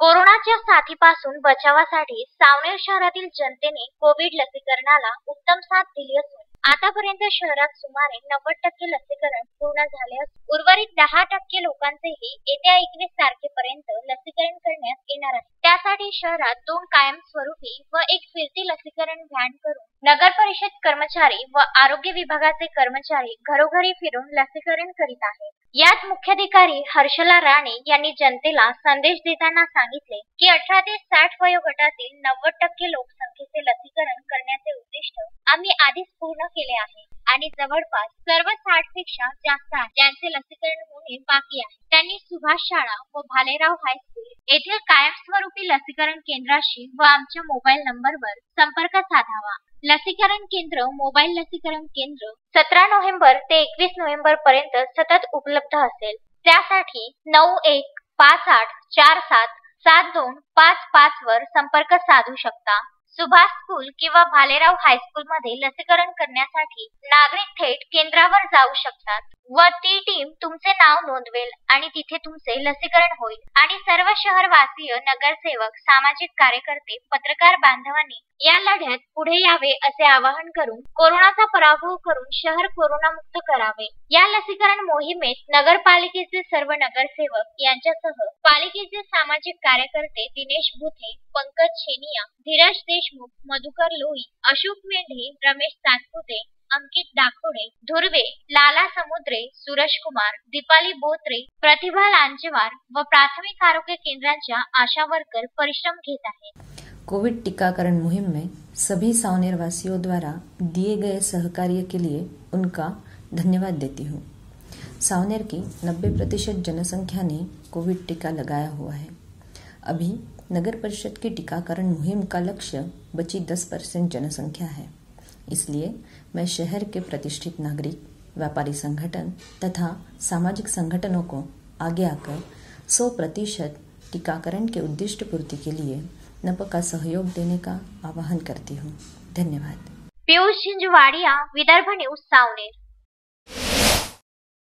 कोरोनाच्या साथीपासून बचावासाठी सावनेर शहरातील जनतेने कोविड लसीकरणाला उत्तम साथ दिली असून आतापर्यंत शहरात सुमारे 90% लसीकरण पूर्ण झाले असून उर्वरित 10% लोकांचेही येत्या 21 तारखेपर्यंत लसीकरण करण्यात येणार आहे। त्यासाठी शहरात 2 कायमस्वरूपी व 1 फिरती लसीकरण व्हॅन करून नगर परिषद कर्मचारी व आरोग्य विभागाचे कर्मचारी घरोघरी फिरून लसीकरण करीत आहेत। यात मुख्याधिकारी हर्षला राणे यांनी जनतेला संदेश देताना सांगितले की 18 ते 60 वयोगटातील 90% लोकसंख्येचे लसीकरण करण्याचे उद्दिष्ट आम्ही आधीच पूर्ण केले आहे आणि जवळपास सर्व 60 पेक्षा जास्त ज्यांचे लसीकरण होणे बाकी आहे त्यांनी सुभाष शाळा व भालेराव हायस्कूल येथील कायमस्वरूपी लसीकरण केंद्राशी व आमच्या मोबाईल नंबरवर संपर्क साधावा। लसीकरण केंद्र मोबाईल लसीकरण केंद्र 17 नोव्हेंबर ते 21 नोव्हेंबर पर्यंत सतत उपलब्ध असेल। त्यासाठी 9158477255 वर संपर्क साधू शकता। सुभाष स्कूल किंवा भालेराव हायस्कूल मध्ये लसीकरण करण्यासाठी नागरिक थेट केंद्रावर जाऊ शकतात व ती टीम तुमचे नाव नोंदवेल आणि तिथे तुमचे लसीकरण होईल आणि सर्व शहरवासीय, नगरसेवक, सामाजिक कार्यकर्ते, पत्रकार बांधवांनी या लढ्यात पुढे यावे असे आवाहन करून कोरोनाचा पराभव करून शहर कोरोनामुक्त करावे। या लसीकरण मोहिमेत नगरपालिकेचे सर्व नगरसेवक यांच्यासह पालिकेचे सामाजिक कार्यकर्ते दिनेश भुते, पंकज छेनिया, धीरज देशमुख, मधुकर लोही, अशोक मेंढे, रमेश सातपुते, अंकित दाखोडे, धुर्वे, लाला समुद्रे, सूरज कुमार, दीपाली बोत्रे, प्रतिभा लांजेवार व प्राथमिक आरोग्य केंद्रांच्या आशा वर्कर परिश्रम घेत आहेत। कोविड टीकाकरण मुहिम में सभी सावनेर वासियों द्वारा दिए गए सहकार्य के लिए उनका धन्यवाद देती हूँ। सावनेर की 90% जनसंख्या ने कोविड टीका लगाया हुआ है। अभी नगर परिषद की टीकाकरण मुहिम का लक्ष्य बची 10% जनसंख्या है। इसलिए मैं शहर के प्रतिष्ठित नागरिक, व्यापारी संगठन तथा सामाजिक संगठनों को आगे आकर 100% टीकाकरण के उद्दिष्ट पूर्ति के लिए नप का सहयोग देने का आह्वान करती हूँ। धन्यवाद। पीयूष झिंझवाडिया, विदर्भ न्यूज, सावनेर।